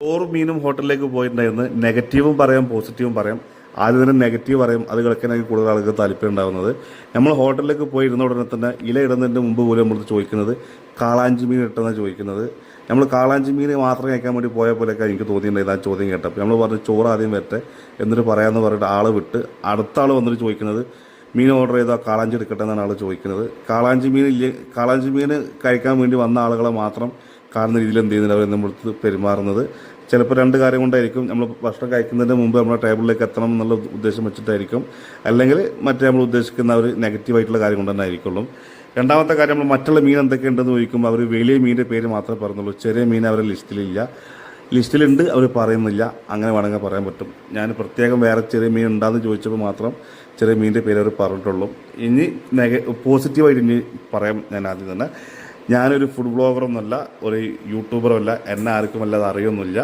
ചോറും മീനും ഹോട്ടലിലേക്ക് പോയിട്ടുണ്ടായിരുന്നു. നെഗറ്റീവും പറയാം, പോസിറ്റീവും പറയാം. ആദ്യം തന്നെ നെഗറ്റീവ് പറയും. അത് കിടക്കാനായി കൂടുതൽ ആളുകൾക്ക് താല്പര്യം ഉണ്ടാകുന്നത്. നമ്മൾ ഹോട്ടലിലേക്ക് പോയി ഇരുന്ന ഉടനെ തന്നെ ഇല ഇടുന്നതിൻ്റെ മുമ്പ് പോലും നമ്മൾ ചോദിക്കുന്നത് കാളാഞ്ചി മീൻ ഇട്ടെന്നാണ് ചോദിക്കുന്നത്. നമ്മൾ കാളാഞ്ചി മീൻ മാത്രം കഴിക്കാൻ വേണ്ടി പോയ പോലെയൊക്കെ എനിക്ക് തോന്നിയിട്ടുണ്ടായിരുന്നു ആ ചോദ്യം കേട്ടപ്പോൾ. നമ്മൾ പറഞ്ഞു ചോറ് ആദ്യം വരട്ടെ എന്നിട്ട് പറയാമെന്ന് പറഞ്ഞിട്ട് ആൾ വിട്ട് അടുത്ത ആൾ വന്നിട്ട് ചോദിക്കുന്നത് മീൻ ഓർഡർ ചെയ്താൽ കാളാഞ്ചി എടുക്കട്ടെ എന്നാണ് ആൾ ചോദിക്കുന്നത്. കാളാഞ്ചി മീൻ കഴിക്കാൻ വേണ്ടി വന്ന ആളുകളെ മാത്രം കാണുന്ന രീതിയിൽ എന്ത് ചെയ്യുന്നില്ല അവർ നമ്മളടുത്ത് പെരുമാറുന്നത്. ചിലപ്പോൾ രണ്ട് കാര്യം കൊണ്ടായിരിക്കും. നമ്മൾ ഭക്ഷണം കഴിക്കുന്നതിന് മുമ്പ് നമ്മുടെ ടേബിളിലേക്ക് എത്തണം എന്നുള്ള ഉദ്ദേശം വെച്ചിട്ടായിരിക്കും, അല്ലെങ്കിൽ മറ്റേ നമ്മൾ ഉദ്ദേശിക്കുന്ന ഒരു നെഗറ്റീവായിട്ടുള്ള കാര്യം കൊണ്ട് തന്നെ ആയിരിക്കുള്ളൂ. രണ്ടാമത്തെ കാര്യം, നമ്മൾ മറ്റുള്ള മീൻ എന്തൊക്കെയുണ്ടെന്ന് ചോദിക്കുമ്പോൾ അവർ വലിയ മീനിൻ്റെ പേര് മാത്രമേ പറയുന്നുള്ളൂ. ചെറിയ മീൻ അവരുടെ ലിസ്റ്റിലുണ്ട്, അവർ പറയുന്നില്ല. അങ്ങനെ വേണമെങ്കിൽ പറയാൻ പറ്റും. ഞാൻ പ്രത്യേകം വേറെ ചെറിയ മീൻ ഉണ്ടാകുന്ന ചോദിച്ചപ്പോൾ മാത്രം ചെറിയ മീനിൻ്റെ പേര് അവർ പറഞ്ഞിട്ടുള്ളൂ. ഇനി പോസിറ്റീവായിട്ട് ഇനി പറയാം. ഞാൻ ആദ്യം തന്നെ, ഞാനൊരു ഫുഡ് ബ്ലോഗറൊന്നുമല്ല, ഒരു യൂട്യൂബറുമല്ല, എന്നെ ആർക്കും അല്ലാതെ അറിയൊന്നുമില്ല.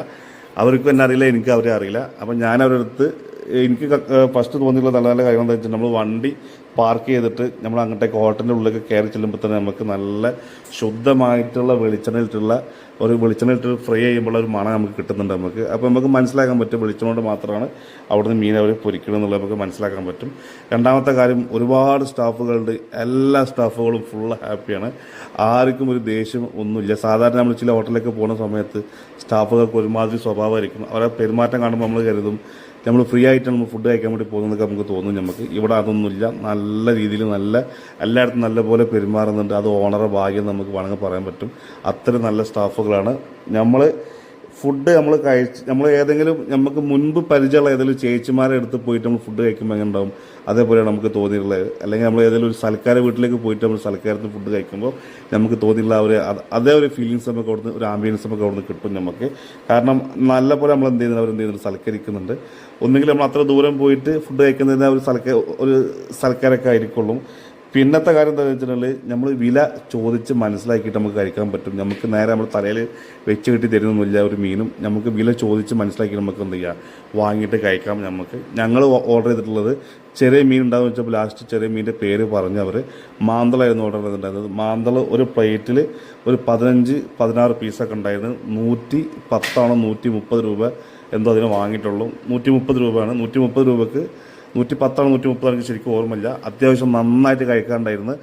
അവർക്കും എന്നെ അറിയില്ല, എനിക്ക് അവരെ അറിയില്ല. അപ്പം ഞാൻ അവരുടെ അടുത്ത് എനിക്ക് ഫസ്റ്റ് തോന്നിയിട്ടുള്ള നല്ല നല്ല കാര്യം എന്താ വെച്ചാൽ, നമ്മൾ വണ്ടി പാർക്ക് ചെയ്തിട്ട് നമ്മൾ അങ്ങോട്ടേക്ക് ഹോട്ടലിൻ്റെ ഉള്ളിലേക്ക് കയറി ചെല്ലുമ്പോൾ തന്നെ നമുക്ക് നല്ല ശുദ്ധമായിട്ടുള്ള വെളിച്ചെണ്ണയിലിട്ട് ഫ്രൈ ചെയ്യുമ്പോൾ ഒരു മണം നമുക്ക് കിട്ടുന്നുണ്ട് നമുക്ക്. അപ്പോൾ നമുക്ക് മനസ്സിലാക്കാൻ പറ്റും വെളിച്ചെണ്ണ കൊണ്ട് മാത്രമാണ് അവിടുന്ന് മീൻ അവർ പൊരിക്കണം എന്നുള്ളത് നമുക്ക് മനസ്സിലാക്കാൻ പറ്റും. രണ്ടാമത്തെ കാര്യം, ഒരുപാട് സ്റ്റാഫുകളുണ്ട്. എല്ലാ സ്റ്റാഫുകളും ഫുള്ള് ഹാപ്പിയാണ്. ആർക്കും ഒരു ദേഷ്യം ഒന്നുമില്ല. സാധാരണ നമ്മൾ ചില ഹോട്ടലിലേക്ക് പോകുന്ന സമയത്ത് സ്റ്റാഫുകൾക്ക് ഒരുമാതിരി സ്വഭാവമായിരിക്കും. അവരെ പെരുമാറ്റം കാണുമ്പോൾ നമ്മൾ കരുതും നമ്മൾ ഫ്രീ ആയിട്ടാണ് നമ്മൾ ഫുഡ് കഴിക്കാൻ വേണ്ടി പോകുന്നതൊക്കെ നമുക്ക് തോന്നും. നമുക്ക് ഇവിടെ അതൊന്നുമില്ല. നല്ല രീതിയിൽ എല്ലായിടത്തും നല്ലപോലെ പെരുമാറുന്നുണ്ട്. അത് ഓണറെ ഭാഗ്യം നമുക്ക് വേണമെങ്കിൽ പറയാൻ പറ്റും. അത്രയും നല്ല സ്റ്റാഫുകളാണ്. ഫുഡ് നമ്മൾ ഏതെങ്കിലും നമുക്ക് മുൻപ് പരിചയമുള്ള ഏതെങ്കിലും ചേച്ചിമാരെ അടുത്ത് പോയിട്ട് നമ്മൾ ഫുഡ് കഴിക്കുമ്പോൾ എങ്ങനെ ഉണ്ടാവും, അതേപോലെയാണ് നമുക്ക് തോന്നിയിട്ടുള്ളത്. അല്ലെങ്കിൽ നമ്മൾ ഏതെങ്കിലും ഒരു സൽക്കാര വീട്ടിലേക്ക് പോയിട്ട് നമ്മൾ സൽക്കാരത്തിന് ഫുഡ് കഴിക്കുമ്പോൾ നമുക്ക് തോന്നിയിട്ടുള്ള അതേ ഒരു ഫീലിങ്സ് നമുക്ക് അവിടുന്ന്, ഒരു ആംബിയൻസ് നമുക്ക് അവിടുന്ന് കിട്ടും നമുക്ക്. കാരണം നല്ലപോലെ നമ്മൾ എന്ത് ചെയ്യുന്നുണ്ട്, സൽക്കരിക്കുന്നുണ്ട്. ഒന്നുകിൽ നമ്മൾ അത്ര ദൂരം പോയിട്ട് ഫുഡ് കഴിക്കുന്നതിന് ഒരു സൽക്കാരൊക്കെ ആയിരിക്കുള്ളൂ. പിന്നത്തെ കാര്യം എന്താണെന്ന് വെച്ചിട്ടുണ്ടെങ്കിൽ, നമ്മൾ വില ചോദിച്ച് മനസ്സിലാക്കിയിട്ട് നമുക്ക് കഴിക്കാൻ പറ്റും. നമുക്ക് നേരെ നമ്മൾ തലയിൽ വെച്ച് കെട്ടി തരുന്നൊന്നുമില്ല ഒരു മീനും. നമുക്ക് വില ചോദിച്ച് മനസ്സിലാക്കി നമുക്ക് എന്ത് ചെയ്യാം, വാങ്ങിയിട്ട് കഴിക്കാം. ഞങ്ങൾ ഓർഡർ ചെയ്തിട്ടുള്ളത് ചെറിയ മീൻ ഉണ്ടാകുമെന്ന് വെച്ചപ്പോൾ ലാസ്റ്റ് ചെറിയ മീനിൻ്റെ പേര് പറഞ്ഞ് അവർ മാന്തളായിരുന്നു ഓർഡർ ചെയ്തിട്ടുണ്ടായിരുന്നത്. മാന്തൾ ഒരു പ്ലേറ്റിൽ ഒരു 15-16 പീസൊക്കെ ഉണ്ടായിരുന്നു. 110 130 രൂപ എന്തോ അതിന് വാങ്ങിയിട്ടുള്ളൂ. 130 രൂപയാണ്. 130 രൂപക്ക് 110 130 എനിക്ക് ശരിക്കും ഓർമ്മയില്ല. അത്യാവശ്യം നന്നായിട്ട് കഴിക്കാണ്ടായിരുന്നു.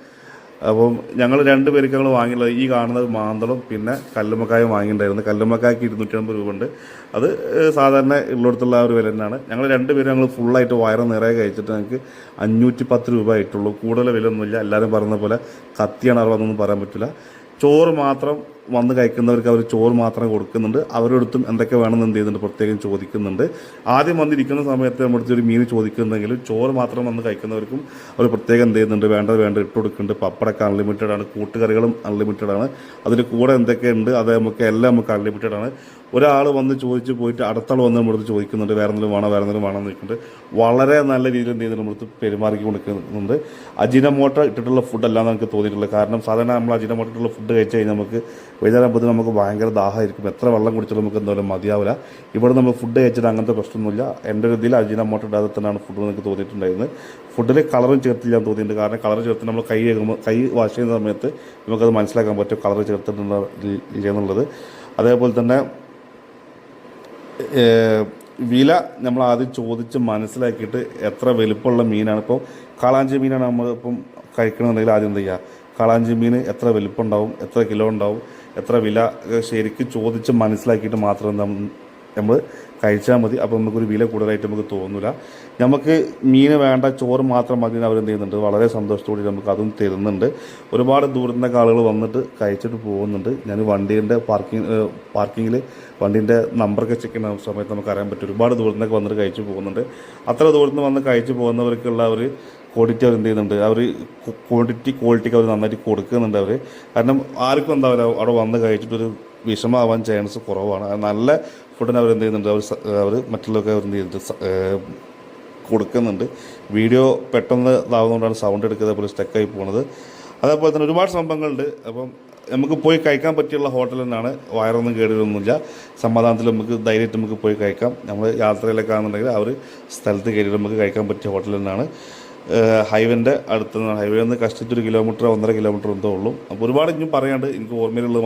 അപ്പം ഞങ്ങൾ 2 പേർക്ക് ഞങ്ങൾ വാങ്ങിയുള്ളത് ഈ കാണുന്നത് മാന്തളും പിന്നെ കല്ലുമ്മക്കായും വാങ്ങിയിട്ടുണ്ടായിരുന്നു. കല്ലുമ്മക്കായ്ക്ക് 250 രൂപ ഉണ്ട്. അത് സാധാരണ ഉള്ളിടത്തുള്ള ഒരു വില തന്നെയാണ്. ഞങ്ങൾ 2 പേരും ഞങ്ങൾ ഫുള്ളായിട്ട് വയറ് നിറയെ കഴിച്ചിട്ട് ഞങ്ങൾക്ക് 510 രൂപ ആയിട്ടുള്ളൂ. കൂടുതൽ വില ഒന്നുമില്ല. എല്ലാവരും പറഞ്ഞ പോലെ കത്തിയാണ് അളവെന്നൊന്നും പറയാൻ പറ്റില്ല. ചോറ് മാത്രം വന്ന് കഴിക്കുന്നവർക്ക് അവർ ചോറ് മാത്രം കൊടുക്കുന്നുണ്ട്. അവരുടെ അടുത്തും എന്തൊക്കെ വേണമെന്ന് എന്ത് ചെയ്യുന്നുണ്ട്, പ്രത്യേകം ചോദിക്കുന്നുണ്ട്. ആദ്യം വന്നിരിക്കുന്ന സമയത്ത് നമ്മുടെ അടുത്ത് ഒരു മീൻ ചോദിക്കുന്നെങ്കിലും ചോറ് മാത്രം വന്ന് കഴിക്കുന്നവർക്കും അവർ പ്രത്യേകം എന്ത് ചെയ്യുന്നുണ്ട്, വേണ്ട ഇട്ട് കൊടുക്കുന്നുണ്ട്. പപ്പടമൊക്കെ അൺലിമിറ്റഡ് ആണ്, കൂട്ടുകറികളും അൺലിമിറ്റഡ് ആണ്. അതിന് കൂടെ എന്തൊക്കെയുണ്ട് അത് എല്ലാം നമുക്ക് അൺലിമിറ്റഡ് ആണ്. ഒരാൾ വന്ന് ചോദിച്ച് പോയിട്ട് അടുത്ത ആൾ വന്ന് നമ്മുടെ അടുത്ത് ചോദിക്കുന്നുണ്ട് വേറെ എന്തെങ്കിലും വേണമെന്ന് നിൽക്കുന്നുണ്ട്. വളരെ നല്ല രീതിയിൽ എന്ത് ചെയ്യുന്നുണ്ട്, നമ്മുടെ അടുത്ത് പെരുമാറി കൊടുക്കുന്നുണ്ട്. അജിനമോട്ടോ ഇട്ടിട്ടുള്ള ഫുഡല്ലാന്ന് നമുക്ക് തോന്നിയിട്ടുള്ളത്. കാരണം സാധാരണ നമ്മൾ അജിനമോട്ടോ ഇട്ടുള്ള ഫുഡ് കഴിച്ച് കഴിഞ്ഞാൽ നമുക്ക് വൈകുന്നേരമാകുമ്പോൾ നമുക്ക് ഭയങ്കര ദാഹമായിരിക്കും. എത്ര വെള്ളം കുടിച്ചാലും നമുക്ക് എന്തായാലും മതിയാവില്ല. ഇവിടെ നമ്മൾ ഫുഡ് കഴിച്ചിട്ട് അങ്ങനത്തെ പ്രശ്നമൊന്നുമില്ല. എൻ്റെ ഒരു ഇതിൽ അജിനമോട്ടോ ഇടാതെ തന്നെയാണ് ഫുഡ് എനിക്ക് തോന്നിയിട്ടുണ്ടായിരുന്നത്. ഫുഡിൽ കളറും ചേർത്തില്ല തോന്നിയിട്ടുണ്ട്. കാരണം കളർ ചേർത്ത് നമ്മൾ കൈ വാഷ് ചെയ്യുന്ന സമയത്ത് നമുക്കത് മനസ്സിലാക്കാൻ പറ്റും കളർ ചേർത്തിട്ടുണ്ടോ ഇല്ല എന്നുള്ളത്. അതേപോലെ തന്നെ വില നമ്മൾ ആദ്യം ചോദിച്ച് മനസ്സിലാക്കിയിട്ട് എത്ര വലുപ്പമുള്ള മീനാണ്. ഇപ്പോൾ കാളാഞ്ചി മീനാണ് നമ്മളിപ്പം കഴിക്കണമെന്നുണ്ടെങ്കിൽ ആദ്യം എന്ത് ചെയ്യുക, കാളാഞ്ചി മീൻ എത്ര വലുപ്പം ഉണ്ടാവും, എത്ര കിലോ ഉണ്ടാവും, എത്ര വില ശരിക്കും ചോദിച്ച് മനസ്സിലാക്കിയിട്ട് മാത്രം നമ്മൾ കഴിച്ചാൽ മതി. അപ്പോൾ നമുക്കൊരു വില കൂടുതലായിട്ട് നമുക്ക് തോന്നില്ല. നമുക്ക് മീൻ വേണ്ട, ചോറ് മാത്രം മതി എന്ന് അവരെന്ത് ചെയ്യുന്നുണ്ട്, വളരെ സന്തോഷത്തോടെ നമുക്ക് അതും തരുന്നുണ്ട്. ഒരുപാട് ദൂരത്തുനിന്നൊക്കെ ആളുകൾ വന്നിട്ട് കഴിച്ചിട്ട് പോകുന്നുണ്ട്. ഞാൻ വണ്ടീൻ്റെ പാർക്കിങ്ങിൽ വണ്ടീൻ്റെ നമ്പറൊക്കെ ചെക്ക് ചെയ്യുന്ന സമയത്ത് നമുക്ക് അറിയാൻ പറ്റും ഒരുപാട് ദൂരത്തുനിന്നൊക്കെ വന്നിട്ട് കഴിച്ച് പോകുന്നുണ്ട്. അത്ര ദൂരത്തുനിന്ന് വന്ന് കഴിച്ച് പോകുന്നവർക്കുള്ള ഒരു ക്വാളിറ്റി അവർ എന്ത് ചെയ്യുന്നുണ്ട്, അവർ ക്വാളിറ്റിക്ക് അവർ നന്നായിട്ട് കൊടുക്കുന്നുണ്ട് അവർ. കാരണം ആർക്കും എന്താവില്ല അവിടെ വന്ന് കഴിച്ചിട്ടൊരു വിഷമാവാൻ ചാൻസ് കുറവാണ്. നല്ല ഫുഡിന് അവരെന്ത് ചെയ്യുന്നുണ്ട്, അവർ മറ്റുള്ളവർക്ക് അവർ എന്ത് ചെയ്യുന്നുണ്ട്, കൊടുക്കുന്നുണ്ട്. വീഡിയോ പെട്ടെന്ന് ഇതാവുന്നതുകൊണ്ടാണ് സൗണ്ട് എടുക്കുന്നത് പോലെ സ്റ്റക്കായി പോകുന്നത്. അതേപോലെ തന്നെ ഒരുപാട് സംഭവങ്ങളുണ്ട്. അപ്പം നമുക്ക് പോയി കഴിക്കാൻ പറ്റിയുള്ള ഹോട്ടൽ തന്നെയാണ്. വയറൊന്നും കേടുവൊന്നുമില്ല. സമാധാനത്തിൽ നമുക്ക് ധൈര്യമായിട്ട് നമുക്ക് പോയി കഴിക്കാം. നമ്മൾ യാത്രയിലൊക്കെ ആണെന്നുണ്ടെങ്കിൽ ആ ഒരു സ്ഥലത്ത് കയറിയിട്ട് നമുക്ക് കഴിക്കാൻ പറ്റിയ ഹോട്ടൽ തന്നെയാണ്. ഹൈവേൻ്റെ അടുത്ത്, ഹൈവേ നിന്ന് കഷ്ടിച്ചൊരു 1 കിലോമീറ്റർ 1.5 കിലോമീറ്റർ എന്തോ ഉള്ളൂ. അപ്പോൾ ഒരുപാട് ഇനിയും പറയാണ്ട് എനിക്ക് ഓർമ്മയിലുള്ളത്